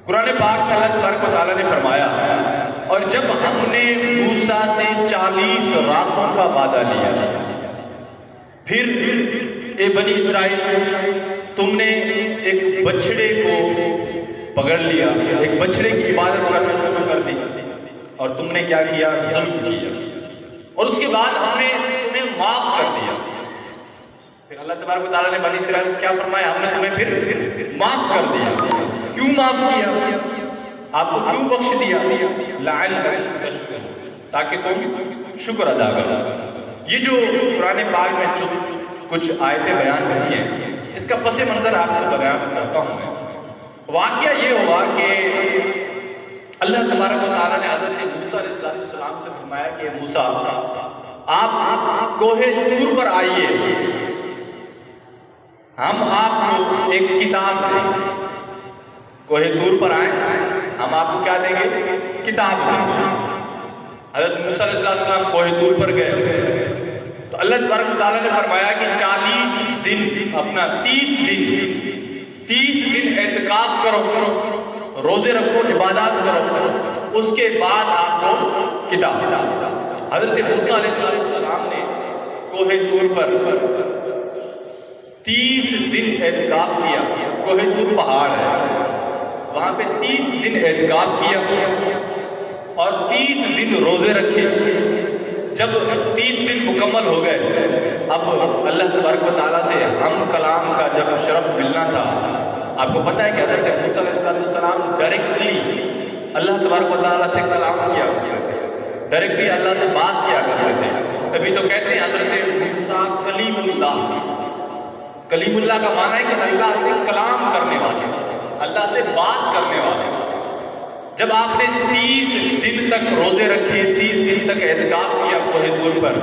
قرآن پاک میں اللہ تبارک و تعالیٰ نے فرمایا اور جب ہم نے موسیٰ سے 40 راتوں کا وعدہ لیا، پھر اے بنی اسرائیل تم نے ایک بچڑے کو پکڑ لیا، ایک بچڑے کی عبادت کرنا شروع کر دی اور تم نے کیا کیا؟ ظلم کیا، اور اس کے بعد ہم نے تمہیں معاف کر دیا۔ پھر اللہ تبارک و تعالیٰ نے بنی اسرائیل کو کیا فرمایا؟ ہم نے تمہیں پھر معاف کر دیا۔ کیوں معاف کیا؟ آپ کو کیوں بخش دیا؟ لعلکم تشکرون، تاکہ تم شکر ادا کرو۔ یہ جو قرآن پاک میں کچھ آیتیں بیان ہوئی ہیں، اس کا پس منظر آپ کو بیان کرتا ہوں میں۔ واقعہ یہ ہوا کہ اللہ تبارک و تعالیٰ نے حضرت موسیٰ علیہ السلام سے فرمایا کہ موسیٰ آپ کوہ طور پر آئیے، ہم آپ کو ایک کتاب دیں گے۔ کوہ طور پر آئیں، ہم آپ کو کیا دیں گے؟ کتاب دیں گے۔ حضرت موسیٰ علیہ السلام کوہ طور پر گئے تو اللہ تبارک و تعالیٰ نے فرمایا کہ 40 دن اپنا 30 دن اعتکاف کرو، روزے رکھو، عبادات کرو، اس کے بعد آپ کو کتاب۔ حضرت موسیٰ علیہ السلام نے کوہ طور پر 30 دن اعتکاف کیا۔ کوہ طور پہاڑ ہے، وہاں پہ 30 دن اعتکاف کیا اور 30 دن روزے رکھے۔ جب 30 دن مکمل ہو گئے، اب اللہ تبارک و تعالیٰ سے ہم کلام کا جب شرف ملنا تھا، آپ کو پتہ ہے کہ حضرت موسیٰ علیہ السلام ڈائریکٹلی اللہ تبارک و تعالیٰ سے کلام کیا کرتے تھے، ڈائریکٹلی اللہ سے بات کیا کرتے تھے۔ تبھی تو کہتے ہیں حضرت موسیٰ کلیم اللہ۔ کلیم اللہ کا معنی ہے کہ اللہ سے کلام کرنے والے، اللہ سے بات کرنے والے۔ جب آپ نے 30 دن تک روزے رکھے، 30 دن تک اعتکاف کیا کوہ طور پر،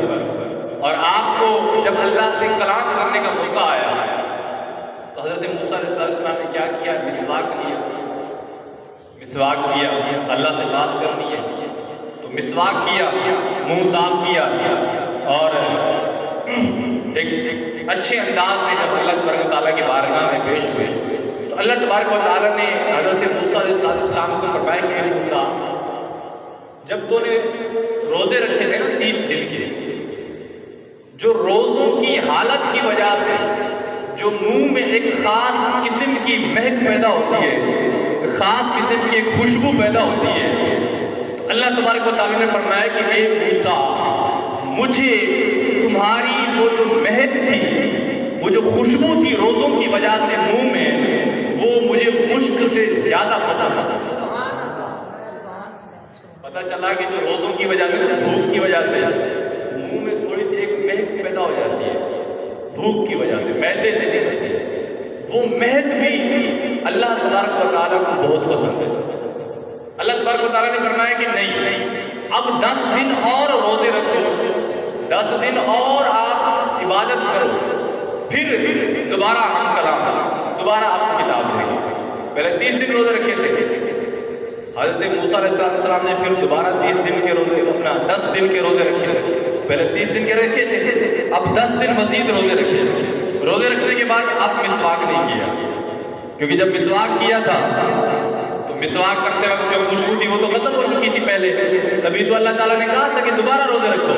اور آپ کو جب اللہ سے کلام کرنے کا موقع آیا تو حضرت موسیٰ علیہ السلام نے کیا کیا؟ مسواک کیا۔ اللہ سے بات کرنی ہے تو مسواک کیا، منہ صاف کیا، اور ایک اچھے انداز میں جب اللہ تبارک و تعالیٰ کی بارگاہ میں پیش ہوئے تو اللہ تبارک و تعالیٰ نے حضرت موسیٰ علیہ السلام کو فرمایا کہ اے موسیٰ، جب تو نے روزے رکھے تھے نا 30 دن کے، جو روزوں کی حالت کی وجہ سے جو منہ میں ایک خاص قسم کی مہک پیدا ہوتی ہے، خاص قسم کی ایک خوشبو پیدا ہوتی ہے، تو اللہ تبارک و تعالیٰ نے فرمایا کہ اے موسیٰ، مجھے تمہاری وہ جو مہک تھی، وہ جو خوشبو تھی روزوں کی وجہ سے منہ میں، وہ مجھے مشک سے زیادہ پسند ہے۔ پتہ چلا کہ جو روزوں کی وجہ سے، بھوک کی وجہ سے منہ میں تھوڑی سی ایک مہک پیدا ہو جاتی ہے، بھوک کی وجہ سے، معدے سے، وہ مہک بھی اللہ تبارک و تعالیٰ کو بہت پسند ہے۔ اللہ تبارک و تعالیٰ نے فرمایا کہ نہیں، اب 10 دن اور روزے رکھو، 10 دن اور آپ عبادت کرو، پھر دوبارہ ہم کلام، دوبارہ آپ کو کتاب دیں گے۔ پہلے 30 دن روزے رکھے تھے حضرت موسیٰ علیہ السلام نے، پھر دوبارہ 30 دن کے روزے، اپنا 10 دن کے روزے رکھے۔ پہلے 30 دن کے رکھے تھے، اب 10 دن مزید روزے رکھے۔ روزے رکھنے کے بعد اب مسواک نہیں کیا، کیونکہ جب مسواک کیا تھا تو مسواک کرتے وقت جو خوشبو تھی وہ تو ختم ہو چکی تھی پہلے، تبھی تو اللہ تعالیٰ نے کہا تھا کہ دوبارہ روزے رکھو۔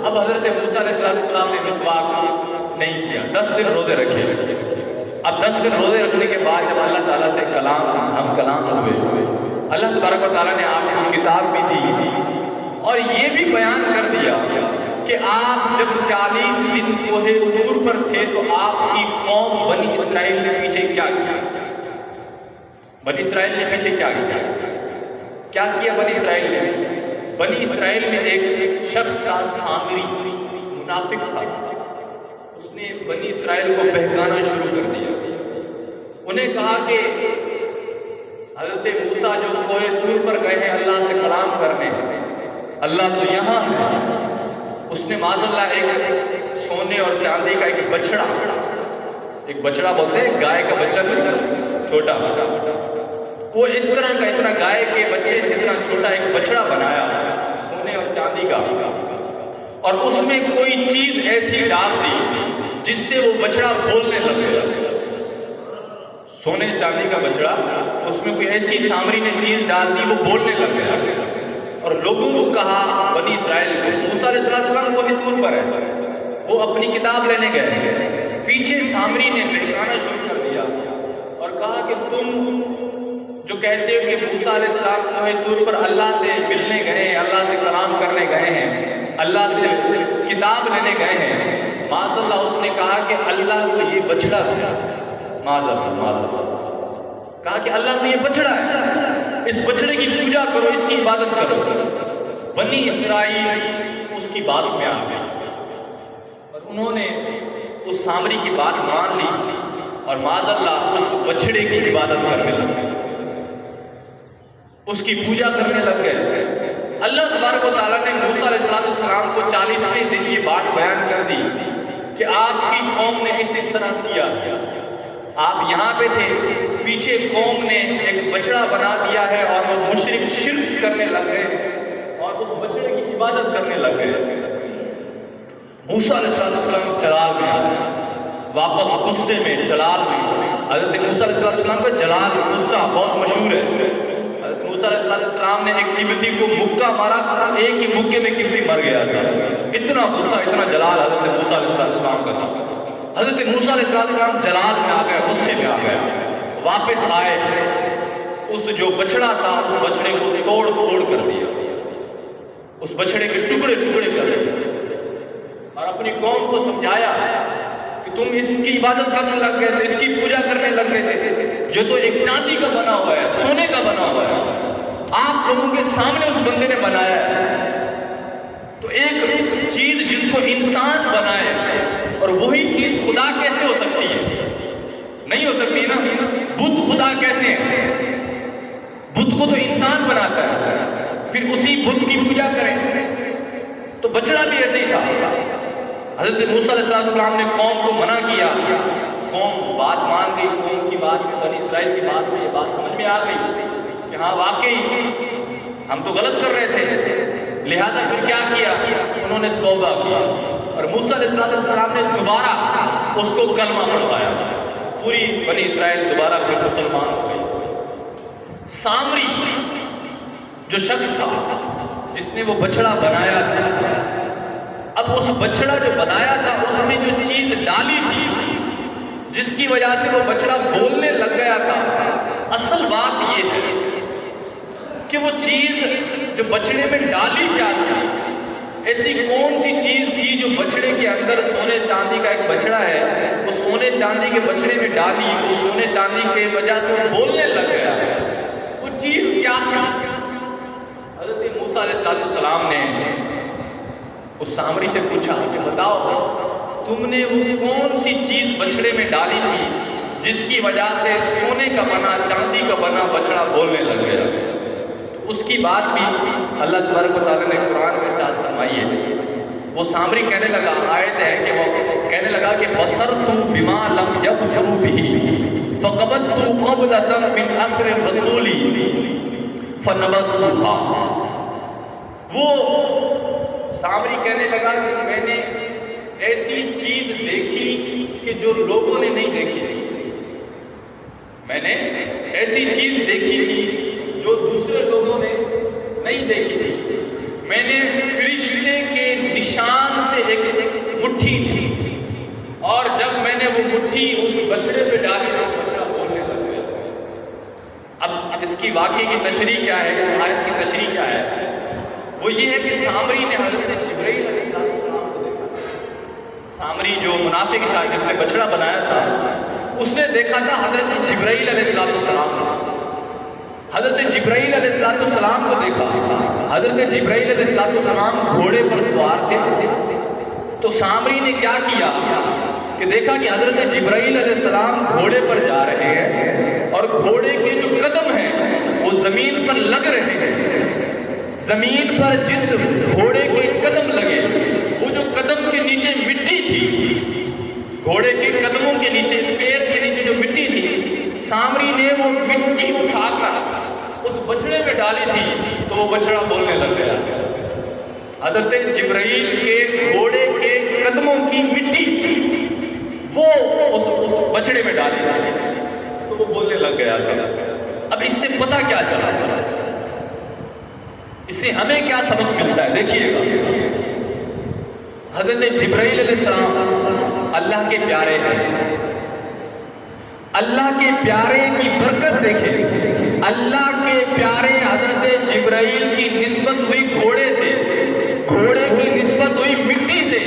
اب حضرت موسیٰ علیہ السلام نے مسواک نہیں کیا، 10 دن روزے رکھے۔ اب 10 دن روزے رکھنے کے بعد جب اللہ تعالیٰ سے ہم کلام ہوئے، اللہ تبارک و تعالیٰ نے آپ کو کتاب بھی دی اور یہ بھی بیان کر دیا کہ آپ جب 40 دن کوہ طور پر تھے تو آپ کی قوم بنی اسرائیل نے پیچھے کیا کیا؟ بنی اسرائیل نے پیچھے کیا کیا؟ کیا کیا بنی اسرائیل نے؟ بنی اسرائیل میں ایک شخص تھا، سامری، منافق تھا، اس نے بنی اسرائیل کو بہکانا شروع کر دیا۔ انہیں کہا کہ حضرت موسیٰ جو کوہ طور پر گئے ہیں اللہ سے کلام کرنے، اللہ تو یہاں ہے۔ اس نے معاذ اللہ ایک سونے اور چاندی کا ایک بچڑا بولتے ہیں، گائے کا بچہ نہیں، چھوٹا، وہ اس طرح کا، اتنا گائے کے بچے جتنا چھوٹا ایک بچڑا بنایا سونے اور چاندی کا، اور اس میں کوئی چیز ایسی ڈال دی جس سے وہ بچڑا بولنے لگ گیا۔ سونے چاندی کا بچڑا، اس میں کوئی ایسی سامری نے چیز ڈال دی وہ بولنے لگ گیا، اور لوگوں کو کہا، بنی اسرائیل کو، موسیٰ علیہ السلام وہی طور پر ہے، وہ اپنی کتاب لینے گئے، پیچھے سامری نے بہکانا شروع کر دیا اور کہا کہ تم جو کہتے ہو کہ موسیٰ علیہ السلام وہی طور پر اللہ سے ملنے گئے ہیں، اللہ سے کلام کرنے گئے ہیں، اللہ سے کتاب لینے گئے ہیں، معاذ اللہ اس نے کہا کہ اللہ کو یہ بچڑا تھا، معاذ اللہ کہا کہ اللہ کو یہ بچڑا ہے، اس بچڑے کی پوجا کرو، اس کی عبادت کرو۔ بنی اسرائیل اس کی بات میں آ گئے اور انہوں نے اس سامری کی بات مان لی اور معاذ اللہ اس بچڑے کی عبادت کرنے لگ گئے، اس کی پوجا کرنے لگ گئے۔ اللہ تبارک و تعالیٰ نے موسیٰ علیہ السلام کو 40ویں دن یہ بات بیان کر دی کہ آپ کی قوم نے اس طرح کیا، آپ یہاں پہ تھے، پیچھے قوم نے ایک بچڑا بنا دیا ہے اور وہ مشرک شرک کرنے لگ گئے اور اس بچڑے کی عبادت کرنے لگ گئے۔ موسیٰ علیہ السلام جلال میں آئے، واپس غصے میں، جلال میں۔ حضرت موسیٰ علیہ السلام کا جلال، غصہ بہت مشہور ہے۔ حضرت موسیٰ علیہ السلام نے ایک قبطی کو مکہ مارا، ایک ہی مکے میں قبطی مر گیا تھا، اتنا غصہ، اتنا جلال حضرت موسیٰ علیہ السلام کا تھا۔ حضرت موسیٰ علیہ السلام جلال میں آ گئے، غصے میں آ گئے، واپس آئے، اس جو بچڑا تھا اس بچڑے کو توڑ پھوڑ کر دیا، اس بچڑے کے ٹکڑے ٹکڑے کر دیے اور اپنی قوم کو سمجھایا کہ تم اس کی عبادت کرنے لگ گئے تھے، اس کی پوجا کرنے لگ گئے تھے، یہ تو ایک چاندی کا بنا ہوا ہے، سونے کا بنا ہوا ہے، آپ لوگوں کے سامنے اس بندے نے بنایا ہے۔ تو ایک چیز جس کو انسان بنائے اور وہی چیز خدا کیسے ہو سکتی ہے؟ نہیں ہو سکتی نا۔ بت خدا کیسے ہیں؟ بت کو تو انسان بناتا ہے، پھر اسی بت کی پوجا کریں۔ تو بچڑا بھی ایسے ہی تھا۔ حضرت موسیٰ علیہ السلام نے قوم کو منع کیا، قوم بات مان گئی، قوم کی بات میں، بنی اسرائیل کی بات میں یہ بات سمجھ میں آ گئی کہ ہاں واقعی ہم تو غلط کر رہے تھے، لہذا پھر کیا کیا؟ انہوں نے توبہ کیا اور موسیٰ علیہ السلام نے دوبارہ اس کو کلمہ پڑھوایا، پوری بنی اسرائیل دوبارہ پھر مسلمان ہو گئی۔ سامری جو شخص تھا جس نے وہ بچڑا بنایا تھا، اب اس بچڑا جو بنایا تھا اس میں جو چیز ڈالی تھی جس کی وجہ سے وہ بچڑا بولنے لگ گیا تھا، اصل بات یہ ہے کہ وہ چیز جو بچڑے میں ڈالی کیا تھی، ایسی کون سی چیز تھی جو بچڑے کے اندر، سونے چاندی کا ایک بچڑا ہے، وہ سونے چاندی کے بچڑے میں ڈالی، وہ سونے چاندی کے وجہ سے وہ بولنے لگ گیا، وہ چیز کیا تھی؟ حضرت موسیٰ علیہ السلام نے اس سامری سے پوچھا کہ بتاؤ تم نے وہ کون سی چیز بچڑے میں ڈالی تھی جس کی وجہ سے سونے کا بنا، چاندی کا بنا بچڑا بولنے لگ گیا؟ اس کی بات بھی اللہ تبارک و تعالیٰ نے قرآن میں ارشاد فرمائی ہے۔ وہ سامری کہنے لگا، آیت ہے کہ وہ کہنے لگا کہ بصرت بما لم یبصروا به فقبضت قبضة من اثر الرسول فنبذتها۔ وہ سامری کہنے لگا کہ میں نے ایسی چیز دیکھی کہ جو لوگوں نے نہیں دیکھی تھی، میں نے ایسی چیز دیکھی تھی جو دوسرے لوگوں نے نہیں دیکھی تھی، میں نے فرشتے کے نشان سے ایک مٹھی تھی اور جب میں نے وہ مٹھی اس بچڑے پہ ڈالی تو بچڑا بولنے لگ گیا۔ اب اس کی واقعے کی تشریح کیا ہے، اس آیت کی تشریح کیا ہے؟ وہ یہ ہے کہ سامری نے حضرت جبرائیل علیہ السلام کو دیکھا۔ سامری جو منافق تھا جس نے بچڑا بنایا تھا، اس نے دیکھا تھا حضرت جبرائیل علیہ السلام، حضرت جبرائیل علیہ السلام کو دیکھا۔ حضرت جبرائیل علیہ السلام گھوڑے پر سوار تھے، تو سامری نے کیا کیا کہ دیکھا کہ حضرت جبرائیل علیہ السلام گھوڑے پر جا رہے ہیں اور گھوڑے کے جو قدم ہیں وہ زمین پر لگ رہے ہیں، زمین پر جس گھوڑے کے قدم لگے وہ جو قدم کے نیچے مٹی تھی، گھوڑے کے قدموں کے نیچے، پیر کے نیچے جو مٹی تھی، سامری نے وہ مٹی اٹھا کر اس بچڑے میں ڈالی تھی تو وہ بچڑا بولنے لگ گیا۔ حضرت جبرائیل کے گھوڑے کے قدموں کی مٹی وہ اس بچڑے میں ڈالی تھی، تو تو وہ بولنے لگ گیا تھا۔ اب اس سے پتہ کیا چلا؟ اس سے ہمیں کیا سبق ملتا ہے؟ دیکھیے گا، حضرت جبرائیل علیہ السلام اللہ کے پیارے ہیں۔ اللہ کے پیارے کی برکت دیکھیں، اللہ کے پیارے حضرت جبرائیل کی نسبت ہوئی گھوڑے سے، گھوڑے کی نسبت ہوئی مٹی سے۔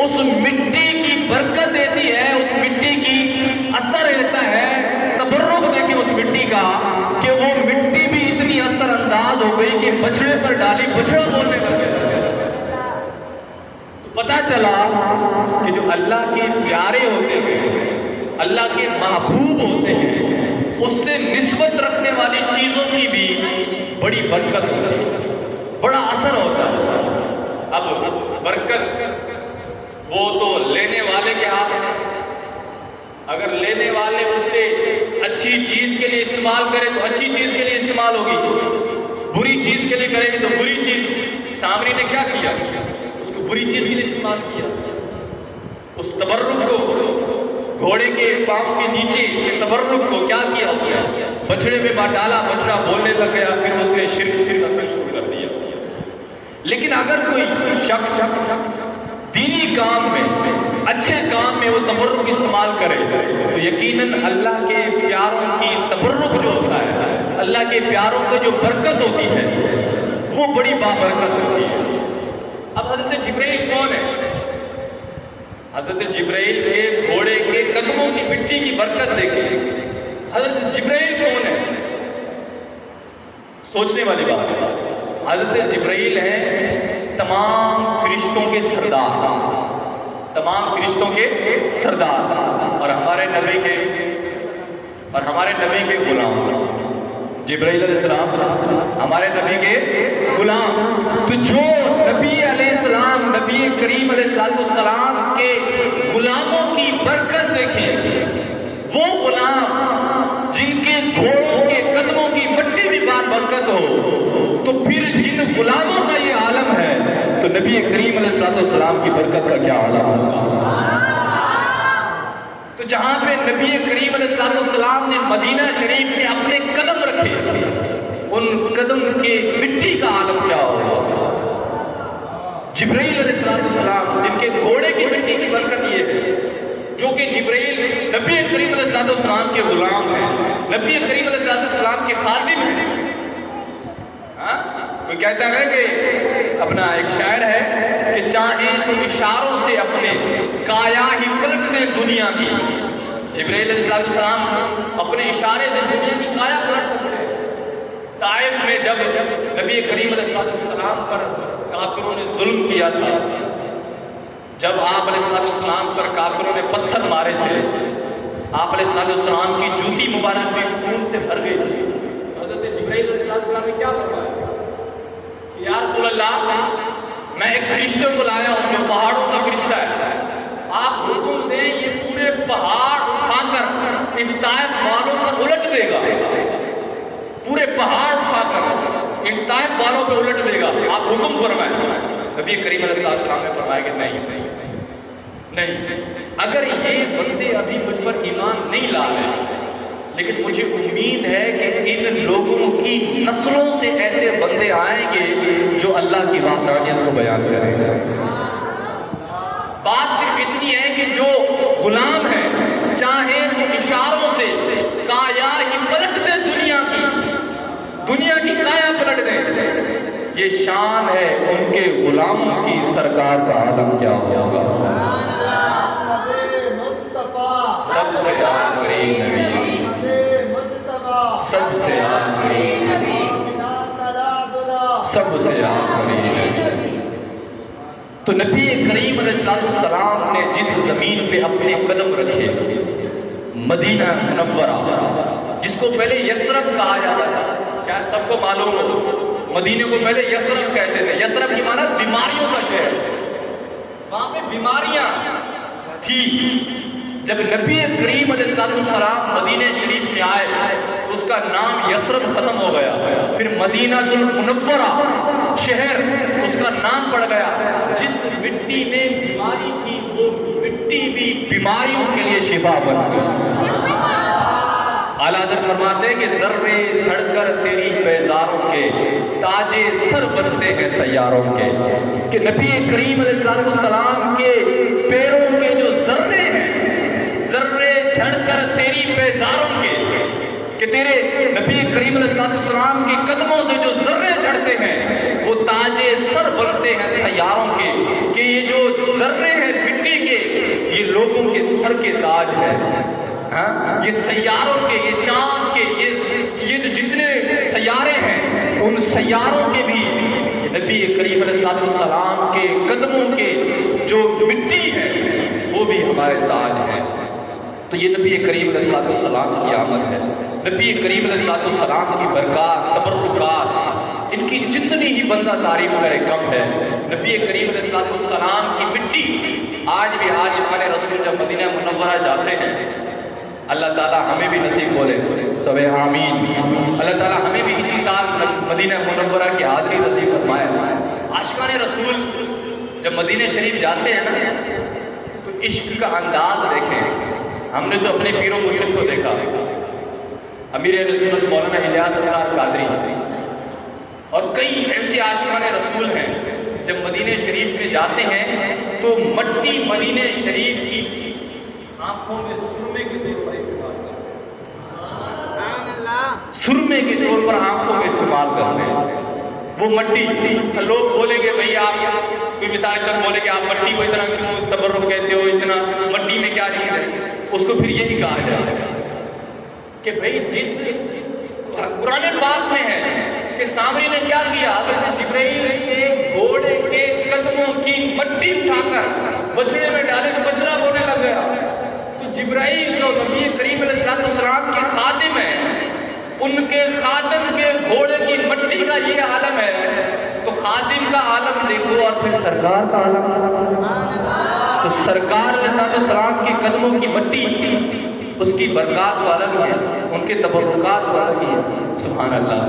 اس مٹی کی برکت ایسی ہے، اس مٹی کی اثر ایسا ہے، تبرک دیکھیں اس مٹی کا، کہ وہ مٹی بھی اتنی اثر انداز ہو گئی کہ بچڑے پر ڈالی بچڑا بولنے لگ گیا۔ تو پتہ چلا کہ جو اللہ کے پیارے ہوتے ہیں، اللہ کے محبوب ہوتے ہیں، اس سے نسبت رکھنے والی چیزوں کی بھی بڑی برکت ہوتی ہے، بڑا اثر ہوتا ہے۔ اب برکت وہ تو لینے والے کے ہاتھ میں، اگر لینے والے اس سے اچھی چیز کے لیے استعمال کرے تو اچھی چیز کے لیے استعمال ہوگی، بری چیز کے لیے کرے گی تو بری چیز۔ سامری نے کیا کیا؟ اس کو بری چیز کے لیے استعمال کیا۔ اس تبرک کو، گھوڑے کے پاؤں کے نیچے کے تبرک کو کیا کیا؟ اس نے بچڑے میں ڈالا، بچڑا بولنے لگ گیا، پھر اس نے شرک کرنا شروع کر دیا۔ لیکن اگر کوئی شخص دینی کام میں، اچھے کام میں وہ تبرک استعمال کرے تو یقیناً اللہ کے پیاروں کی تبرک جو ہوتا ہے، اللہ کے پیاروں کی جو برکت ہوتی ہے، وہ بڑی بابرکت ہوتی ہے۔ اب حضرت جبرائیل کون ہے؟ حضرت جبرائیل کے گھوڑے کے قدموں کی مٹی کی برکت دیکھیں۔ حضرت جبرائیل کون ہے؟ سوچنے والی بات ہے۔ حضرت جبرائیل ہیں تمام فرشتوں کے سردار، تمام فرشتوں کے سردار، اور ہمارے نبی کے غلام۔ جبرائیل علیہ السلام ہمارے نبی کے غلام۔ تو جو نبی علیہ السلام، نبی کریم علیہ السلام کے غلاموں کی برکت دیکھیں، وہ غلام جن کے گھوڑوں کے قدموں کی مٹی بھی برکت ہو، تو پھر جن غلاموں کا یہ عالم ہے تو نبی کریم علیہ السلام کی برکت کا کیا عالم ہوگا؟ تو جہاں پہ نبی کریم علیہ السلام نے مدینہ شریف میں اپنے قدم رکھے، ان قدم کے مٹی کا عالم کیا ہوگا؟ جبرائیل علیہ السلام جن کے گھوڑے کی مٹی کی برکت یہ ہے، جو کہ جبرائیل نبی کریم علیہ السلام کے غلام ہیں، نبی کریم علیہ السلام کے خادم ہیں۔ کوئی کہتا ہے کہ اپنا ایک شاعر ہے کہ چاہیں تو اشاروں سے اپنے کایا ہی پلٹ دیں دنیا کی۔ جبرائیل علیہ السلام اپنے اشارے سے دنیا کی کایا پلٹ سکتے ہیں۔ طائف میں جب نبی کریم علیہ السلام پر کافروں نے ظلم کیا تھا، جب آپ علیہ السلام پر کافروں نے پتھر مارے تھے، آپ علیہ السلام کی جوتی مبارک بھی خون سے بھر گئی تھی، حضرت جبرائیل علیہ السلام نے کیا فرمایا کہ یا رسول اللہ، میں ایک فرشتے کو لایا ہوں جو پہاڑوں کا فرشتہ ہے، آپ حکم دیں یہ پورے پہاڑ اٹھا کر اس طائف والوں پر الٹ دے گا، پورے پہاڑ اٹھا کر ان طائف والوں پر الٹ دے گا، آپ حکم فرمائیں۔ نبی کریم علیہ السلام نے فرمایا کہ نہیں، اگر یہ بندے ابھی مجھ پر ایمان نہیں لا رہے، لیکن مجھے امید ہے کہ ان لوگوں کی نسلوں سے ایسے بندے آئیں گے جو اللہ کی وحدانیت کو بیان کریں گے۔ بات صرف اتنی ہے کہ جو غلام ہیں چاہے تو اشاروں سے کایا ہی پلٹ دیں دنیا کی کایا پلٹ دیں۔ یہ شان ہے ان کے غلاموں کی، سرکار کا عالم کیا ہوگا؟ سب سے آخری نبی، سب سے آخری نبی، سب سے آخری نبی۔ تو نبی کریم علیہ السلام نے جس زمین پہ اپنے قدم رکھے، مدینہ منورہ، جس کو پہلے یثرب کہا جاتا تھا، شاید سب کو معلوم ہو، مدینے کو پہلے یثرب کہتے تھے۔ یثرب کی معنی بیماریوں کا شہر، وہاں پہ بیماریاں تھی۔ جب نبی کریم علیہ السلام مدینہ شریف میں آئے تو اس کا نام یثرب ختم ہو گیا، پھر مدینہ المنورہ شہر اس کا نام پڑ گیا۔ جس مٹی میں بیماری تھی وہ مٹی بھی بیماریوں کے لیے شفا بن گئی۔ اعلیٰ حضرت فرماتے ہیں کہ ذرے جھڑ کر تیری بیزاروں کے تاج سر بنتے ہیں سیاروں کے، کہ نبی کریم علیہ السلام کے پیروں کے جو ذرے ہیں، ذرے جھڑ کر تیری بیزاروں کے، کہ تیرے نبی کریم علیہ السلام کے قدموں سے جو ذرے جھڑتے ہیں وہ تاج سر بنتے ہیں سیاروں کے، کہ یہ جو ذرے ہیں مٹی کے یہ لوگوں کے سر کے تاج ہیں، یہ سیاروں کے، یہ چاند کے، یہ جو جتنے سیارے ہیں ان سیاروں کے بھی نبی کریم علیہ السلام کے قدموں کے جو مٹی ہے وہ بھی ہمارے تاج ہیں۔ تو یہ نبی کریم علیہ السلام کی آمد ہے، نبی کریم علیہ السلام کی برکات، تبرکات، ان کی جتنی ہی بندہ تعریف کرے کم ہے۔ نبی کریم علیہ السلام کی مٹی آج بھی عاشقان رسول جب مدینہ منورہ جاتے ہیں، اللہ تعالیٰ ہمیں بھی نصیب بولے سب آمین، اللہ تعالیٰ ہمیں بھی اسی سال مدینہ منورہ کی حاضری نصیب فرمائے۔ عاشقان رسول جب مدینہ شریف جاتے ہیں نا تو عشق کا انداز دیکھیں۔ ہم نے تو اپنے پیر و مرشد کو دیکھا، امیر اہل سنت مولانا الیاس سرکار قادری اور کئی ایسے عاشقان رسول ہیں، جب مدینہ شریف میں جاتے ہیں تو مٹی مدینہ شریف کی آنکھوں میں سرمے کے طور پر استعمال کرتے ہیں، سرمے کے طور پر آنکھوں میں استعمال کرتے ہیں۔ وہ مٹی، لوگ بولیں گے بھئی آپ کوئی مثال کر بولے کہ آپ مٹی کو اتنا کیوں تبرک کہتے ہو، اتنا مٹی میں کیا چیز ہے؟ اس کو پھر یہی کہا جائے کہ بھئی جس قرآن پاک میں ہے کہ سامری نے کیا کیا، حضرت جبرائیل کے گھوڑے کے قدموں کی مٹی اٹھا کر بچڑے میں ڈالے تو بچڑا بولنے لگ گیا۔ تو جبرائیل جو نبی کریم علیہ السلام کے خادم ہیں، ان کے خادم کے گھوڑے کی مٹی کا یہ عالم ہے، تو خادم کا عالم دیکھو اور پھر سرکار کا عالم۔ تو سرکار علیہ السلام کے قدموں کی مٹی، اس کی برکات تو الگ ہے، ان کے تبرکات تو الگ ہی ہے۔ سبحان اللہ۔